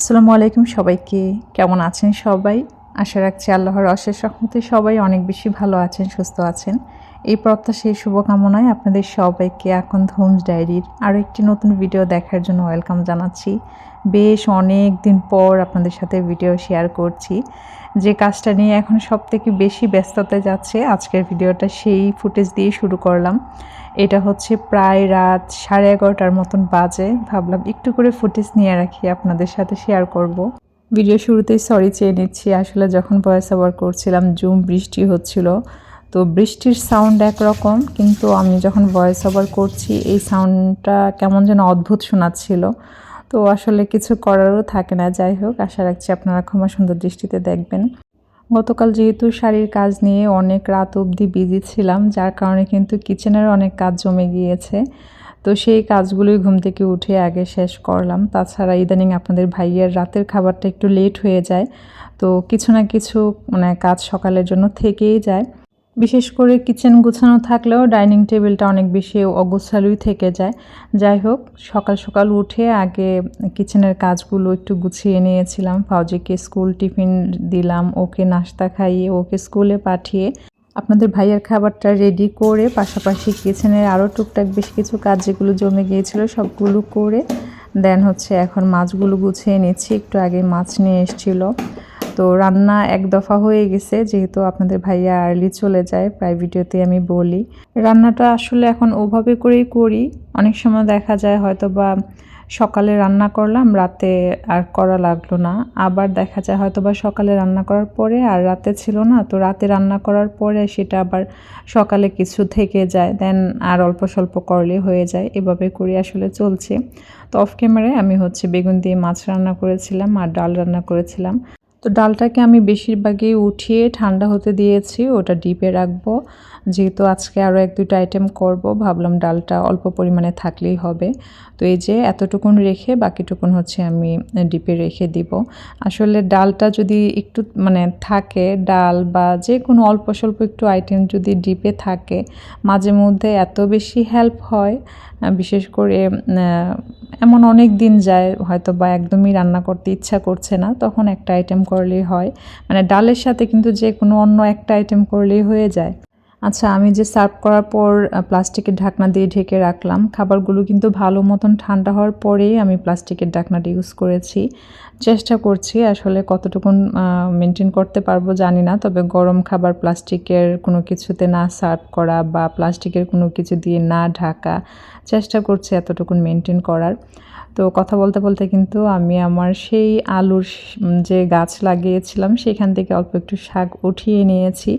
আসসালামু আলাইকুম সবাইকে। কেমন আছেন সবাই? আশা রাখছি আল্লাহর অশেষ রহমতে সবাই অনেক বেশি ভালো আছেন, সুস্থ আছেন। এই প্রত্যাশায় শুভকামনায় আপনাদের সবাইকে আকন্দ হোমস ডায়েরির আরও একটি নতুন ভিডিও দেখার জন্য ওয়েলকাম জানাচ্ছি। বেশ অনেক দিন পর আপনাদের সাথে ভিডিও শেয়ার করছি। যে কাজটা নিয়ে এখন সবথেকে বেশি ব্যস্ততায় যাচ্ছে, আজকের ভিডিওটা সেই ফুটেজ দিয়ে শুরু করলাম। এটা হচ্ছে প্রায় রাত 11:30টার মতন বাজে। ভাবলাম একটু করে ফুটেজ নিয়ে রাখি, আপনাদের সাথে শেয়ার করব। ভিডিও শুরুতেই সরি চেয়ে নিচ্ছি, আসলে যখন ভয়েস ওভার করছিলাম বৃষ্টি হচ্ছিল, তো বৃষ্টির সাউন্ড একরকম, কিন্তু আমি যখন ভয়েস ওভার করছি এই সাউন্ডটা কেমন যেন অদ্ভুত শোনাচ্ছিল। তো আসলে কিছু করারও থাকে না। যাই হোক, আশা রাখছি আপনারা ক্ষমা সুন্দর দৃষ্টিতে দেখবেন। গতকাল যেহেতু শাড়ির কাজ নিয়ে অনেক রাত অবধি বিজি ছিলাম, যার কারণে কিন্তু কিচেনের অনেক কাজ জমে গিয়েছে। তো সেই কাজগুলোই ঘুম থেকে উঠে আগে শেষ করলাম। তাছাড়া ইদানিং আপনাদের ভাইয়ের রাতের খাবারটা একটু লেট হয়ে যায়, তো কিছু না কিছু কাজ সকালের জন্য থেকেই যায়। বিশেষ করে কিচেন গুছানো থাকলেও ডাইনিং টেবিলটা অনেক বেশি অগোছালোই থেকে যায়। যাই হোক, সকাল সকাল উঠে আগে কিচেনের কাজগুলো একটু গুছিয়ে নিয়েছিলাম। ফাউজিকে স্কুল টিফিন দিলাম, ওকে নাস্তা খাইয়ে ওকে স্কুলে পাঠিয়ে আপনাদের ভাইয়ের খাবারটা রেডি করে পাশাপাশি কিচেনের আরও টুকটাক বেশ কিছু কাজ যেগুলো জমে গিয়েছিল সবগুলো করে দেন হচ্ছে এখন মাছগুলো গুছিয়ে নিচ্ছি। একটু আগে মাছ নিয়ে এসেছিলো, তো রান্না এক দফা হয়ে গেছে, যেহেতু আপনাদের ভাইয়া আর্লি চলে যায়, প্রায় ভিডিওতে আমি বলি। রান্নাটা আসলে এখন ওভাবে করেই করি। অনেক সময় দেখা যায় হয়তো বা সকালে রান্না করলাম, রাতে আর করা লাগলো না। আবার দেখা যায় হয়তো বা সকালে রান্না করার পরে আর রাতে ছিল না, তো রাতে রান্না করার পরে সেটা আবার সকালে কিছু থেকে যায়, দেন আর অল্প স্বল্প করলে হয়ে যায়। এভাবে করে আসলে চলছে। তো অফ ক্যামেরায় আমি হচ্ছে বেগুন দিয়ে মাছ রান্না করেছিলাম আর ডাল রান্না করেছিলাম। তো ডালটাকে আমি বেশিরভাগই উঠিয়ে ঠান্ডা হতে দিয়েছি, ওটা ডিপে রাখবো। যেহেতু আজকে আরও 1-2টা আইটেম করব, ভাবলাম ডালটা অল্প পরিমাণে থাকলেই হবে। তো এই যে এতটুকুন রেখে বাকিটুকুন হচ্ছে আমি ডিপে রেখে দিব। আসলে ডালটা যদি একটু থাকে, ডাল বা যে কোনো অল্প স্বল্প একটু আইটেম যদি ডিপে থাকে, মাঝে মধ্যে এত বেশি হেল্প হয়। বিশেষ করে এমন অনেক দিন যায় হয়তো বা একদমই রান্না করতে ইচ্ছা করছে না, তখন একটা আইটেম করলেই হয়। ডালের সাথে কিন্তু যে কোনো অন্য একটা আইটেম করলেই হয়ে যায়। আচ্ছা, আমি যে সার্ভ করার পর প্লাস্টিকের ঢাকনা দিয়ে ঢেকে রাখলাম, খাবারগুলো কিন্তু ভালো মতন ঠান্ডা হওয়ার পরেই আমি প্লাস্টিকের ঢাকনাটা ইউজ করেছি। চেষ্টা করছি, আসলে কতটুকুন মেনটেন করতে পারবো জানি না, তবে গরম খাবার প্লাস্টিকের কোনো কিছুতে না সার্ভ করা বা প্লাস্টিকের কোনো কিছু দিয়ে না ঢাকা, চেষ্টা করছি এতটুকুন মেনটেন করার। তো কথা বলতে বলতে কিন্তু আমি আমার সেই আলুর যে গাছ লাগিয়েছিলাম সেখান থেকে অল্প একটু শাক উঠিয়ে নিয়েছি।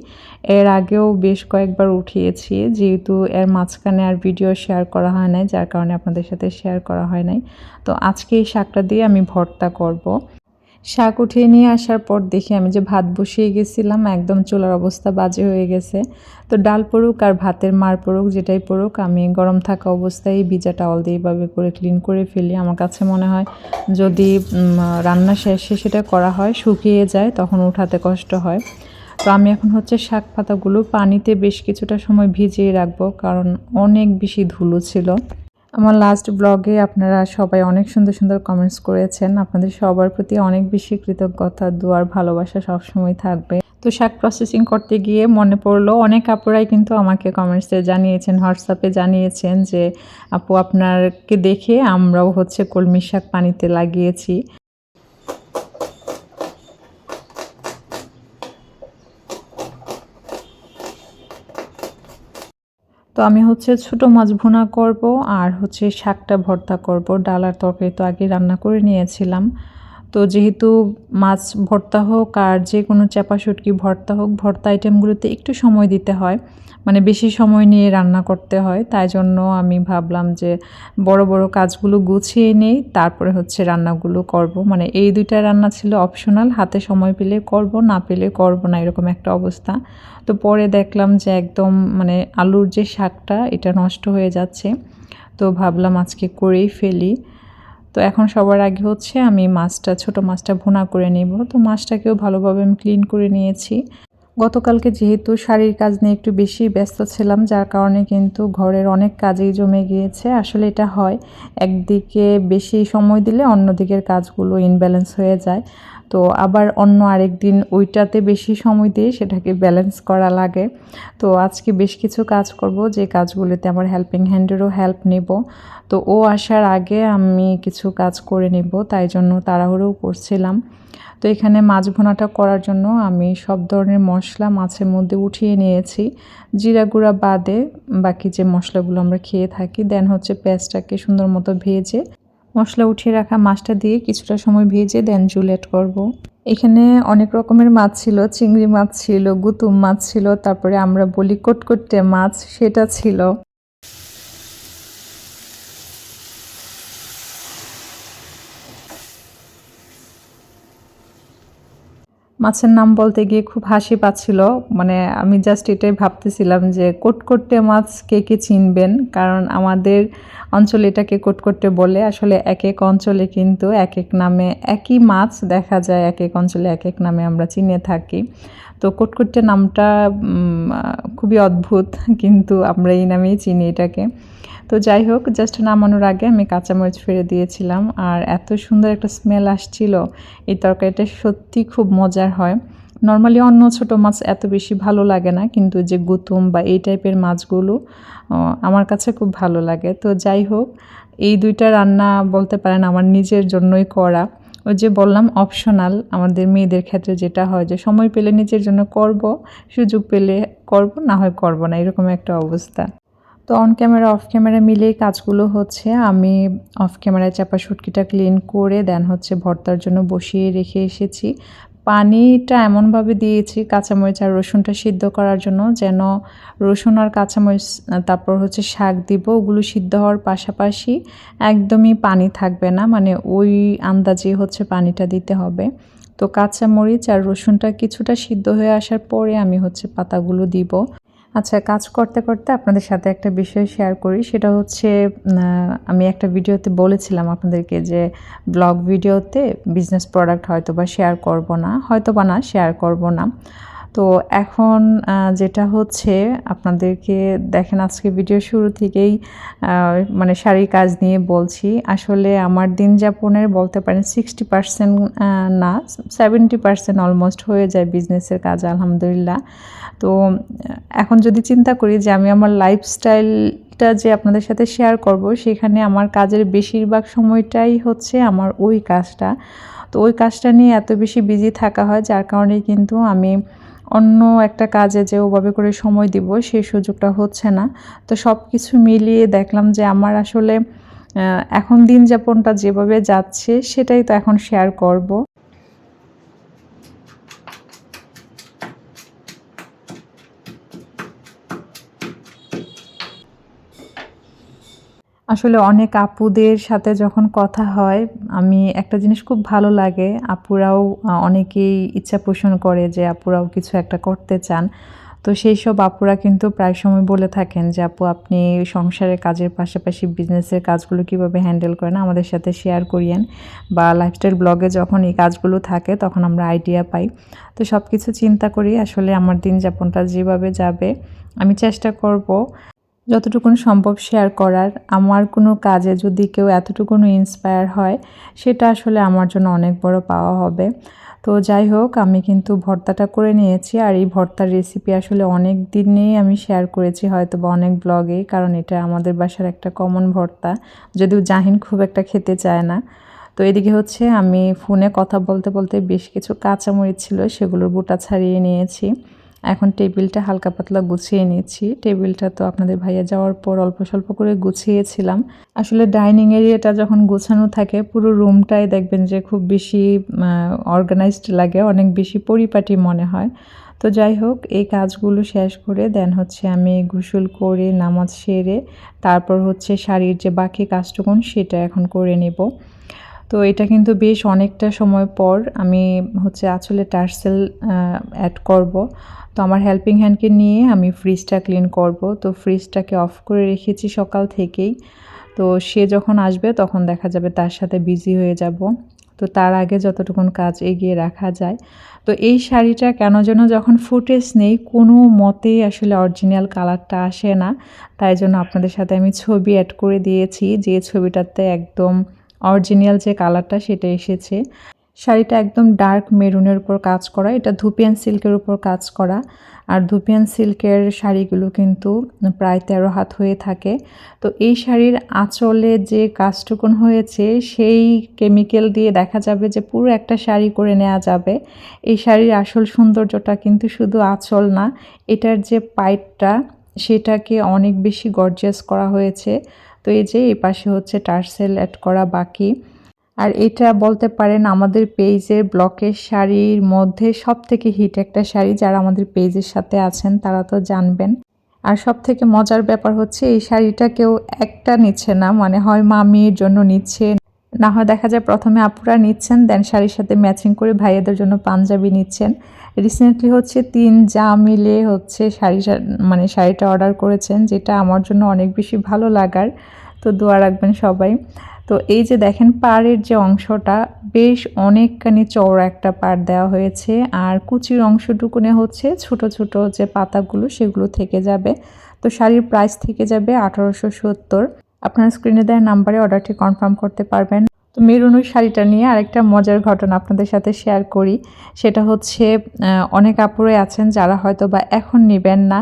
এর আগেও বেশ কয়েকবার উঠিয়েছি, যেহেতু এর মাঝখানে আর ভিডিও শেয়ার করা হয় নাই, যার কারণে আপনাদের সাথে শেয়ার করা হয় নাই। তো আজকে এই শাকটা দিয়ে আমি ভর্তা করব। শাক উঠিয়ে নিয়ে আসার পর দেখি আমি যে ভাত বসিয়ে গেছিলাম, একদম চুলার অবস্থা বাজে হয়ে গেছে। তো ডাল পড়ুক আর ভাতের মার পড়ুক, যেটাই পড়ুক, আমি গরম থাকা অবস্থায় ভিজা টাওয়াল দিয়ে এভাবে করে ক্লিন করে ফেলি। আমার কাছে মনে হয় যদি রান্না শেষে সেটা করা হয়, শুকিয়ে যায়, তখন উঠাতে কষ্ট হয়। তো আমি এখন হচ্ছে শাক পাতাগুলো পানিতে বেশ কিছুটা সময় ভিজিয়ে রাখবো, কারণ অনেক বেশি ধুলো ছিল। আমার লাস্ট ব্লগে আপনারা সবাই অনেক সুন্দর সুন্দর কমেন্টস করেছেন, আপনাদের সবার প্রতি অনেক বেশি কৃতজ্ঞতা, দোয়ার ভালোবাসা সবসময় থাকবে। তো শাক প্রসেসিং করতে গিয়ে মনে পড়লো, অনেক আপুরাই কিন্তু আমাকে কমেন্টসে জানিয়েছেন, হোয়াটসঅ্যাপে জানিয়েছেন যে আপু আপনাকে দেখে আমরাও হচ্ছে কলমি শাক পানিতে লাগিয়েছি। তো আমি হচ্ছে ছোটো মাছ ভুনা করব আর হচ্ছে শাকটা ভর্তা করব। ডাল আর তরকারি তো আগে রান্না করে নিয়েছিলাম। তো যেহেতু মাছ ভর্তা হোক আর যে কোনো চাপা শুটকি ভর্তা হোক, ভর্তা আইটেমগুলোতে একটু সময় দিতে হয়, বেশি সময় নিয়ে রান্না করতে হয়। তাই জন্য আমি ভাবলাম যে বড় বড় কাজগুলো গুছিয়ে নেই, তারপরে হচ্ছে রান্নাগুলো করব। এই দুইটা রান্না ছিল অপশনাল, হাতে সময় পেলে করব, না পেলে করব না, এরকম একটা অবস্থা। তো পরে দেখলাম যে একদম আলুর যে শাকটা এটা নষ্ট হয়ে যাচ্ছে, তো ভাবলাম আজকে করেই ফেলি। তো এখন সবার আগে হচ্ছে আমি ছোটো মাছটা ভুনা করে নিব। তো মাছটাকেও ভালোভাবে আমি ক্লিন করে নিয়েছি। গতকালকে যেহেতু শাড়ির কাজ নিয়ে একটু বেশি ব্যস্ত ছিলাম, যার কারণে কিন্তু ঘরের অনেক কাজেই জমে গিয়েছে। আসলে এটা হয়, একদিকে বেশি সময় দিলে অন্য দিকের কাজগুলো ইনব্যালেন্স হয়ে যায়। তো আবার অন্য আরেক দিন ওইটাতে বেশি সময় দিয়ে সেটাকে ব্যালেন্স করা লাগে। তো আজকে বেশ কিছু কাজ করব, যে কাজগুলোতে আমার হেল্পিং হ্যান্ডেরও হেল্প নেব। তো ও আসার আগে আমি কিছু কাজ করে নেব, তাই জন্য তাড়াহুড়োও করছিলাম। তো এখানে মাছ ভুনাটা করার জন্য আমি সব ধরনের মশলা মাছের মধ্যে উঠিয়ে নিয়েছি, জিরা গুঁড়া বাদে বাকি যে মশলাগুলো আমরা খেয়ে থাকি। দেন হচ্ছে পেঁয়াজটাকে সুন্দর মতো ভেজে মশলা উঠিয়ে রাখা মাছটা দিয়ে কিছুটা সময় ভেজে দেন ঝোল অ্যাড করব। এখানে অনেক রকমের মাছ ছিল, চিংড়ি মাছ ছিল, গুতুম মাছ ছিল, তারপরে আমরা বলি কটকটে মাছ, সেটা ছিল। মাছের নাম বলতে গিয়ে খুব হাসি পাচ্ছিল, মানে আমি জাস্ট এটাই ভাবতেছিলাম যে কটকটে মাছ কে কে চিনবেন, কারণ আমাদের অঞ্চলে এটাকে কটকটে বলে। আসলে এক এক অঞ্চলে কিন্তু এক এক নামে একই মাছ দেখা যায়, এক এক অঞ্চলে এক এক নামে আমরা চিনে থাকি। তো কটকটে নামটা খুবই অদ্ভুত, কিন্তু আমরা এই নামেই চিনি এটাকে। তো যাই হোক, জাস্ট নামানোর আগে আমি কাঁচামরিচ ফেলে দিয়েছিলাম, আর এত সুন্দর একটা স্মেল আসছিল। এই তরকারিটা সত্যি খুব মজার হয়। নর্মালি অন্য ছোটো মাছ এত বেশি ভালো লাগে না, কিন্তু যে গুতুম বা এই টাইপের মাছগুলো আমার কাছে খুব ভালো লাগে। তো যাই হোক, এই দুইটা রান্না বলতে পারেন আমার নিজের জন্যই করা। ওই যে বললাম অপশনাল, আমাদের মেয়েদের ক্ষেত্রে যেটা হয় যে সময় পেলে নিজের জন্য করব, সুযোগ পেলে করব, না হয় করব না, এরকম একটা অবস্থা। তো অন ক্যামেরা অফ ক্যামেরা মিলেই কাজগুলো হচ্ছে। আমি অফ ক্যামেরায় চাপা শুটকিটা ক্লিন করে দেন হচ্ছে ভর্তার জন্য বসিয়ে রেখে এসেছি। পানিটা এমনভাবে দিয়েছি কাঁচামরিচ আর রসুনটা সিদ্ধ করার জন্য, যেন রসুন আর কাঁচামরিচ তারপর হচ্ছে শাক দিব, ওগুলো সিদ্ধ হওয়ার পাশাপাশি একদমই পানি থাকবে না, মানে ওই আন্দাজে হচ্ছে পানিটা দিতে হবে। তো কাঁচামরিচ আর রসুনটা কিছুটা সিদ্ধ হয়ে আসার পরে আমি হচ্ছে পাতাগুলো দিব। আচ্ছা, কাজ করতে করতে আপনাদের সাথে একটা বিষয় শেয়ার করি। সেটা হচ্ছে আমি একটা ভিডিওতে বলেছিলাম আপনাদেরকে যে ব্লগ ভিডিওতে বিজনেস প্রোডাক্ট হয়তোবা শেয়ার করব না, হয়তোবা না শেয়ার করব না। তো এখন যেটা হচ্ছে, আপনাদেরকে দেখেন আজকে ভিডিও শুরু থেকেই মানে শাড়ির কাজ নিয়ে বলছি। আসলে আমার দিন যাপনের বলতে পারেন 60% না 70% অলমোস্ট হয়ে যায় বিজনেসের কাজ, আলহামদুলিল্লাহ। তো এখন যদি চিন্তা করি যে আমি আমার লাইফস্টাইলটা যে আপনাদের সাথে শেয়ার করব, সেখানে আমার কাজের বেশিরভাগ সময়টাই হচ্ছে আমার ওই কাজটা। তো ওই কাজটা নিয়ে এত বেশি বিজি থাকা হয়, যার কারণে কিন্তু আমি অন্য একটা কাজে যে ওভাবে করে সময় দিব সেই সুযোগটা হচ্ছে না। তো সব কিছু মিলিয়ে দেখলাম যে আমার আসলে এখন দিন যাপনটা যেভাবে যাচ্ছে সেটাই তো এখন শেয়ার করব। আসলে অনেক আপুদের সাথে যখন কথা হয়, আমি একটা জিনিস খুব ভালো লাগে, আপুরাও অনেকেই ইচ্ছা পোষণ করে যে আপুরাও কিছু একটা করতে চান। তো সেই সব আপুরা কিন্তু প্রায় সময় বলে থাকেন যে আপু, আপনি সংসারের কাজের পাশাপাশি বিজনেসের কাজগুলো কিভাবে হ্যান্ডেল করেন, আমাদের সাথে শেয়ার করিয়েন। বা লাইফস্টাইল ব্লগে যখন এই কাজগুলো থাকে তখন আমরা আইডিয়া পাই। তো সব কিছু চিন্তা করি আসলে আমার দিন যাপনটা যেভাবে যাবে, আমি চেষ্টা করব যতটুকুন সম্ভব শেয়ার করার। আমার কোনো কাজে যদি কেউ এতটুকুন ইন্সপায়ার হয়, সেটা আসলে আমার জন্য অনেক বড় পাওয়া হবে। তো যাই হোক, আমি কিন্তু ভর্তাটা করে নিয়েছি, আর এই ভর্তার রেসিপি আসলে অনেক দিনেই আমি শেয়ার করেছি, হয়তো বা অনেক ব্লগে, কারণ এটা আমাদের বাসার একটা কমন ভর্তা, যদিও জাহিন খুব একটা খেতে চায় না। তো এদিকে হচ্ছে আমি ফোনে কথা বলতে বলতে বেশ কিছু কাঁচামরিচ ছিল, সেগুলোর বোটা ছাড়িয়ে নিয়েছি। এখন টেবিলটা হালকা পাতলা গুছিয়ে নিচ্ছি। টেবিলটা তো আপনাদের ভাইয়া যাওয়ার পর অল্প স্বল্প করে গুছিয়েছিলাম। আসলে ডাইনিং এরিয়াটা যখন গোছানো থাকে, পুরো রুমটাই দেখবেন যে খুব বেশি অর্গানাইজড লাগে, অনেক বেশি পরিপাটি মনে হয়। তো যাই হোক, এই কাজগুলো শেষ করে দেন হচ্ছে আমি গোসল করে নামাজ সেরে তারপর হচ্ছে শাড়ির যে বাকি কাজটুকুন সেটা এখন করে নেব। তো এটা কিন্তু বেশ অনেকটা সময় পর আমি হচ্ছে আঁচলে টার্সেল অ্যাড করব। তো আমার হেল্পিং হ্যান্ডকে নিয়ে আমি ফ্রিজটা ক্লিন করব। তো ফ্রিজটাকে অফ করে রেখেছি সকাল থেকেই। তো সে যখন আসবে তখন দেখা যাবে তার সাথে বিজি হয়ে যাব। তো তো তার আগে যতটুকুন কাজ এগিয়ে রাখা যায়। তো এই শাড়িটা কেন যেন যখন ফুটেজ নেই কোনো মতেই আসলে অরিজিনাল কালারটা আসে না, তাই জন্য আপনাদের সাথে আমি ছবি অ্যাড করে দিয়েছি, যে ছবিটাতে একদম অরিজিনাল যে কালারটা সেটা এসেছে। শাড়িটা একদম ডার্ক মেরুনের উপর কাজ করা, এটা ধুপিয়ান সিল্কের উপর কাজ করা। আর ধুপিয়ান সিল্কের শাড়িগুলো কিন্তু প্রায় 13 হাত হয়ে থাকে। তো এই শাড়ির আঁচলে যে কাজটুকুন হয়েছে সেই কেমিক্যাল দিয়ে দেখা যাবে যে পুরো একটা শাড়ি করে নেওয়া যাবে। এই শাড়ির আসল সৌন্দর্যটা কিন্তু শুধু আঁচল না, এটার যে পাইপটা সেটাকে অনেক বেশি গর্জিয়াস করা হয়েছে। তো এই যে এই পাশে হচ্ছে টার্সেল অ্যাড করা বাকি। আর এটা বলতে পারেন আমাদের পেজের ব্লকের শাড়ির মধ্যে সবথেকে হিট একটা শাড়ি। যারা আমাদের পেজের সাথে আছেন তারা তো জানবেন। আর সবথেকে মজার ব্যাপার হচ্ছে এই শাড়িটা কেউ একটা নিচ্ছে না, মানে হয় মামির জন্য নিচ্ছে, না হয় দেখা যায় প্রথমে আপুরা নিচ্ছেন, দেন শাড়ির সাথে ম্যাচিং করে ভাইয়াদের জন্য পাঞ্জাবি নিচ্ছেন। রিসেন্টলি হচ্ছে 3 যা মিলে হচ্ছে শাড়িটা অর্ডার করেছেন, যেটা আমার জন্য অনেক বেশি ভালো লাগার। তো দোয়া রাখবেন সবাই। তো এই যে দেখেন পাড়ের যে অংশটা বেশ অনেকখানি চওড়া একটা পাড় দেওয়া হয়েছে, আর কুচির অংশটুকুনে হচ্ছে ছোট ছোট যে পাতাগুলো সেগুলো থেকে যাবে। তো শাড়ির প্রাইস থেকে যাবে 1870। আপনার স্ক্রিনে দেওয়া নাম্বারে অর্ডারটি কনফার্ম করতে পারবেন। তো মেরুন ওই শাড়িটা নিয়ে আরেকটা মজার ঘটনা আপনাদের সাথে শেয়ার করি। সেটা হচ্ছে অনেক আপুরাই আছেন যারা হয়তো বা এখন নেবেন না,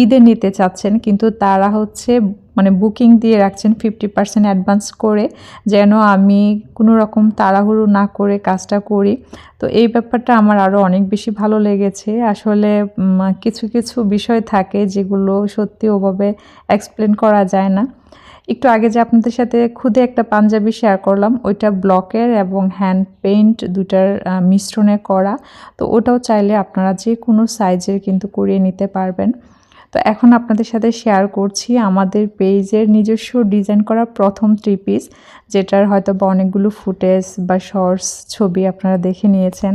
ঈদে নিতে চাচ্ছেন, কিন্তু তারা হচ্ছে মানে বুকিং দিয়ে রাখছেন 50% অ্যাডভান্স করে, যেন আমি কোনো রকম তাড়াহুড়ো না করে কাজটা করি। তো এই ব্যাপারটা আমার আরও অনেক বেশি ভালো লেগেছে। আসলে কিছু কিছু বিষয় থাকে যেগুলো সত্যি ওভাবে এক্সপ্লেন করা যায় না। একটু আগে যে আপনাদের সাথে খুদে একটা পাঞ্জাবি শেয়ার করলাম, ওইটা ব্লকের এবং হ্যান্ড পেইন্ট দুটার মিশ্রণে করা। তো ওটাও চাইলে আপনারা যে কোনো সাইজের কিন্তু করিয়ে নিতে পারবেন। তো এখন আপনাদের সাথে শেয়ার করছি আমাদের পেজের নিজস্ব ডিজাইন করা প্রথম 3 পিস, যেটার হয়তো বা অনেকগুলো ফুটেজ বা শর্টস ছবি আপনারা দেখে নিয়েছেন।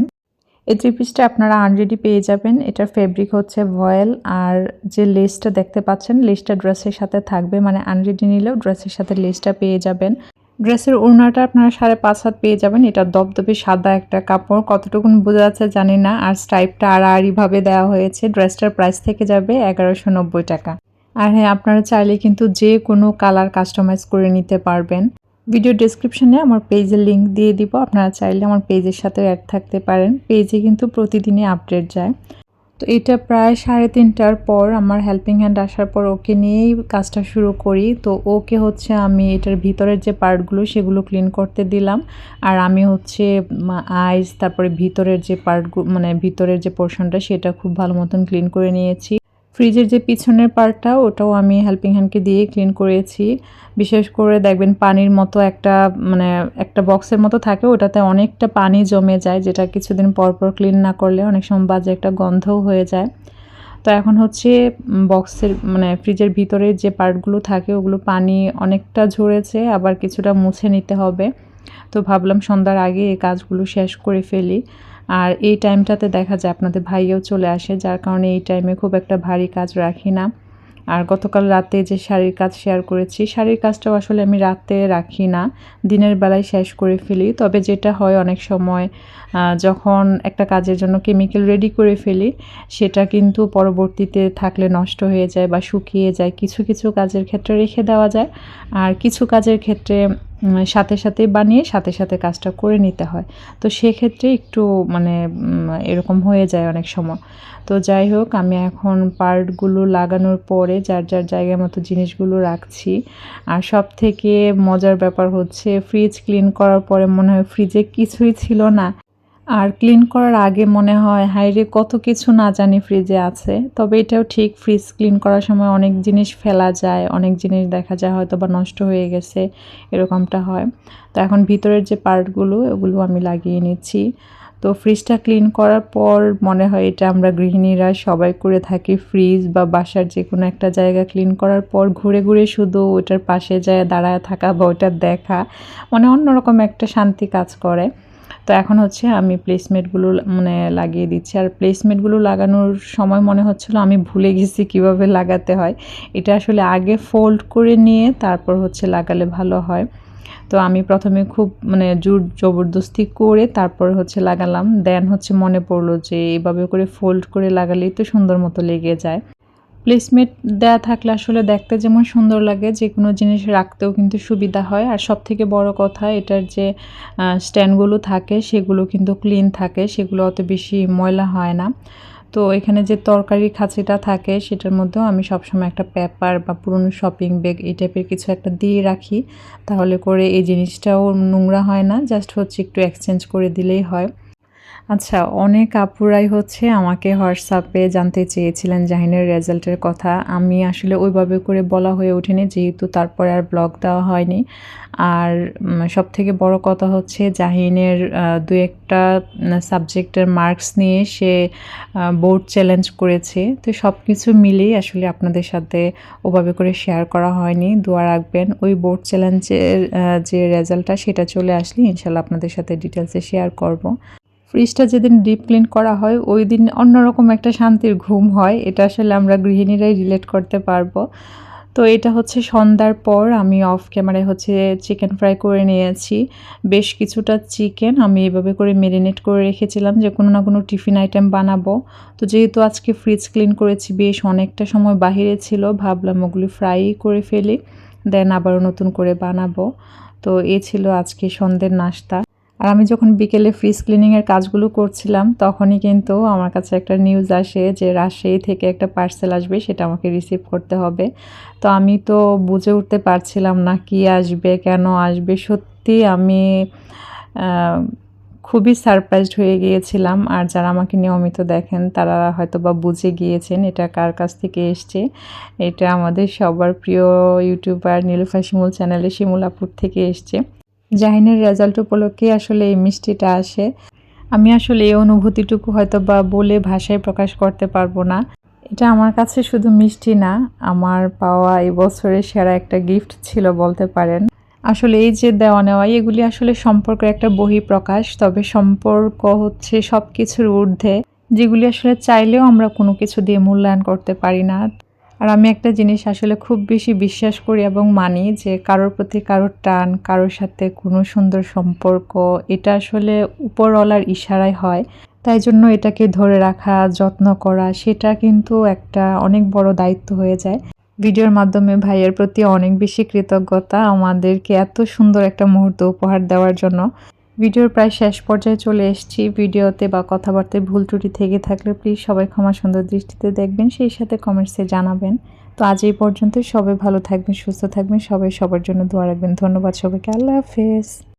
এই 3 পিসটা আপনারা অলরেডি পেয়ে যাবেন। এটার ফেব্রিক হচ্ছে ভয়েল, আর যে লেসটা দেখতে পাচ্ছেন লেসটা ড্রেসের সাথে থাকবে, মানে আনরেডি নিলেও ড্রেসের সাথে লেসটা পেয়ে যাবেন। ড্রেসের ওড়নাটা আপনারা 5.5 হাত পেয়ে যাবেন। এটা দবদবে সাদা একটা কাপড়, কতটুকুন বোঝা যাচ্ছে জানি না। আর স্ট্রাইপটা আড়াআড়িভাবে দেওয়া হয়েছে। ড্রেসটার প্রাইস থেকে যাবে 1190 টাকা। আর হ্যাঁ, আপনারা চাইলে কিন্তু যে কোনো কালার কাস্টমাইজ করে নিতে পারবেন। ভিডিও ডেসক্রিপশনে আমার পেজের লিঙ্ক দিয়ে দিব, আপনারা চাইলে আমার পেজের সাথে অ্যাড থাকতে পারেন। পেজে কিন্তু প্রতিদিনই আপডেট যায়। তো এটা প্রায় 3:30টার পর আমার হেল্পিং হ্যান্ড আসার পর ওকে নিয়েই কাজটা শুরু করি। তো ওকে হচ্ছে আমি এটার ভিতরের যে পার্টগুলো সেগুলো ক্লিন করতে দিলাম, আর আমি হচ্ছে আইস তারপরে ভিতরের যে পার্টগুলো মানে ভিতরের যে পোর্শনটা সেটা খুব ভালো মতন ক্লিন করে নিয়েছি। ফ্রিজের যে পিছনের পার্টটা ওটাও আমি হেল্পিং হ্যান্ডকে দিয়ে ক্লিন করেছি। বিশেষ করে দেখবেন পানির মতো একটা বক্সের মতো থাকে, ওটাতে অনেকটা পানি জমে যায়, যেটা কিছুদিন পর পর ক্লিন না করলে অনেক সময় বাজে একটা গন্ধও হয়ে যায়। তো এখন হচ্ছে বক্সের ফ্রিজের ভিতরে যে পার্টগুলো থাকে ওগুলো পানি অনেকটা ঝরেছে, আবার কিছুটা মুছে নিতে হবে। তো ভাবলাম সন্ধ্যার আগে এই কাজগুলো শেষ করে ফেলি। আর এই টাইমটাতে দেখা যায় আপনাদের ভাইও চলে আসে, যার কারণে এই টাইমে খুব একটা ভারী কাজ রাখি না। আর গতকাল রাতে যে শাড়ির কাজ শেয়ার করেছি, শাড়ির কাজটাও আসলে আমি রাতে রাখি না, দিনের বেলায় শেষ করে ফেলি। তবে যেটা হয় অনেক সময় যখন একটা কাজের জন্য কেমিক্যাল রেডি করে ফেলি, সেটা কিন্তু পরবর্তীতে থাকলে নষ্ট হয়ে যায় বা শুকিয়ে যায়। কিছু কিছু কাজের ক্ষেত্রে রেখে দেওয়া যায়, আর কিছু কাজের ক্ষেত্রে সাথে সাথে বানিয়ে সাথে সাথে কাজটা করে নিতে হয়। তো সেক্ষেত্রে একটু এরকম হয়ে যায় অনেক সময়। তো যাই হোক, আমি এখন পার্টগুলো লাগানোর পরে যার যার জায়গার মতো জিনিসগুলো রাখছি। আর সব থেকে মজার ব্যাপার হচ্ছে ফ্রিজ ক্লিন করার পরে মনে হয় ফ্রিজে কিছুই ছিল না, আর ক্লিন করার আগে মনে হয় হাইরে কত কিছু না জানি ফ্রিজে আছে। তবে এটাও ঠিক, ফ্রিজ ক্লিন করার সময় অনেক জিনিস ফেলা যায়, অনেক জিনিস দেখা যায় হয়তো বা নষ্ট হয়ে গেছে, এরকমটা হয়। তো এখন ভিতরের যে পার্টগুলো ওগুলো আমি লাগিয়ে নিচ্ছি। তো ফ্রিজটা ক্লিন করার পর মনে হয় এটা আমরা গৃহিণীরা সবাই করে থাকি, ফ্রিজ বা বাসার যে কোনো একটা জায়গা ক্লিন করার পর ঘুরে ঘুরে শুধু ওটার পাশে যায় দাঁড়ায় থাকা বা ওটা দেখা, অন্যরকম একটা শান্তি কাজ করে। তো এখন হচ্ছে আমি প্লেসমেটগুলো লাগিয়ে দিচ্ছি। আর প্লেসমেটগুলো লাগানোর সময় মনে হচ্ছিলো আমি ভুলে গেছি কিভাবে লাগাতে হয়। এটা আসলে আগে ফোল্ড করে নিয়ে তারপর হচ্ছে লাগালে ভালো হয়। তো আমি প্রথমে খুব মানে জোর জবরদস্তি করে তারপর হচ্ছে লাগালাম। দেন হচ্ছে মনে পড়লো যে এভাবে করে ফোল্ড করে লাগালেই তো সুন্দর মতো লেগে যায়। প্লেসমেট দেয়া থাকলে আসলে দেখতে যেমন সুন্দর লাগে, যে কোনো জিনিস রাখতেও কিন্তু সুবিধা হয়। আর সবথেকে বড় কথা, এটার যে স্ট্যান্ডগুলো থাকে সেগুলো কিন্তু ক্লিন থাকে, সেগুলো অত বেশি ময়লা হয় না। তো এখানে যে তরকারি খাঁচিটা থাকে সেটার মধ্যেও আমি সবসময় একটা পেপার বা পুরনো শপিং ব্যাগ এই টাইপের কিছু একটা দিয়ে রাখি, তাহলে করে এই জিনিসটাও নোংরা হয় না, জাস্ট হচ্ছে একটু এক্সচেঞ্জ করে দিলেই হয়। আচ্ছা, অনেক আপুরাই হচ্ছে আমাকে হোয়াটসঅ্যাপে জানতে চেয়েছিলেন জাহিনের রেজাল্টের কথা। আমি আসলে ওইভাবে করে বলা হয়ে ওঠেনি, যেহেতু তারপরে আর ব্লগ দেওয়া হয়নি। আর সবথেকে বড় কথা হচ্ছে জাহিনের ২-১টা সাবজেক্টের মার্কস নিয়ে সে বোর্ড চ্যালেঞ্জ করেছে। তো সব কিছু মিলিয়ে আসলে আপনাদের সাথে ওভাবে করে শেয়ার করা হয়নি। দোয়া রাখবেন, ওই বোর্ড চ্যালেঞ্জের যে রেজাল্টটা সেটা চলে আসলে ইনশাল্লাহ আপনাদের সাথে ডিটেলসে শেয়ার করব। ফ্রিজটা যেদিন ডিপ ক্লিন করা হয় ওই দিন অন্যরকম একটা শান্তির ঘুম হয়, এটা আসলে আমরা গৃহিণীরাই রিলেট করতে পারবো। তো এটা হচ্ছে সন্ধ্যার পর আমি অফ ক্যামেরায় হচ্ছে চিকেন ফ্রাই করে নিয়েছি। বেশ কিছুটা চিকেন আমি এভাবে করে মেরিনেট করে রেখেছিলাম যে কোনো না কোনো টিফিন আইটেম বানাবো। তো যেহেতু আজকে ফ্রিজ ক্লিন করেছি, বেশ অনেকটা সময় বাহিরে ছিল, ভাবলাম ওগুলি ফ্রাই করে ফেলি, দেন আবারও নতুন করে বানাবো। তো এই ছিল আজকে সন্ধ্যের নাস্তা। আর আমি যখন বিকেলে ফ্রিজ ক্লিনিংয়ের কাজগুলো করছিলাম তখনই কিন্তু আমার কাছে একটা নিউজ আসে যে রাজশাহী থেকে একটা পার্সেল আসবে, সেটা আমাকে রিসিভ করতে হবে। তো আমি তো বুঝে উঠতে পারছিলাম না কি আসবে, কেন আসবে। সত্যি আমি খুবই সারপ্রাইজড হয়ে গিয়েছিলাম। আর যারা আমাকে নিয়মিত দেখেন তারা হয়তো বা বুঝে গিয়েছেন এটা কার কাছ থেকে এসছে। এটা আমাদের সবার প্রিয় ইউটিউবার নীলুফা শিমুল চ্যানেলে শিমুল আপুর থেকে এসছে। জাহিনের রেজাল্ট উপলক্ষে আসলে এই মিষ্টিটা আসে। আমি আসলে এই অনুভূতিটুকু হয়তো বা বলে ভাষায় প্রকাশ করতে পারবো না। এটা আমার কাছে শুধু মিষ্টি না, আমার পাওয়া এবছরের সেরা একটা গিফট ছিল বলতে পারেন। আসলে এই যে দেওয়া নেওয়া এগুলি আসলে সম্পর্কের একটা বহিঃপ্রকাশ, তবে সম্পর্ক হচ্ছে সব কিছুর ঊর্ধ্বে, যেগুলি আসলে চাইলেও আমরা কোনো কিছু দিয়ে মূল্যায়ন করতে পারি না। আর আমি একটা জিনিস আসলে খুব বেশি বিশ্বাস করি এবং মানি, যে কারোর প্রতি কারোর টান, কারোর সাথে কোনো সুন্দর সম্পর্ক, এটা আসলে উপরওয়ালার ইশারায় হয়। তাই জন্য এটাকে ধরে রাখা, যত্ন করা, সেটা কিন্তু একটা অনেক বড় দায়িত্ব হয়ে যায়। ভিডিওর মাধ্যমে ভাইয়ের প্রতি অনেক বেশি কৃতজ্ঞতা, আমাদেরকে এত সুন্দর একটা মুহূর্ত উপহার দেওয়ার জন্য। ভিডিওর প্রায় শেষ পর্যায়ে চলে এসেছি। ভিডিওতে বা কথাবার্তায় ভুল ত্রুটি থেকে থাকলে প্লিজ সবাই ক্ষমা সুন্দর দৃষ্টিতে দেখবেন, সেই সাথে কমেন্টসে জানাবেন। তো আজ এই পর্যন্ত, সবাই ভালো থাকবেন, সুস্থ থাকবেন, সবাই সবার জন্য দোয়া রাখবেন। ধন্যবাদ সবাইকে, আল্লাহ হাফেজ।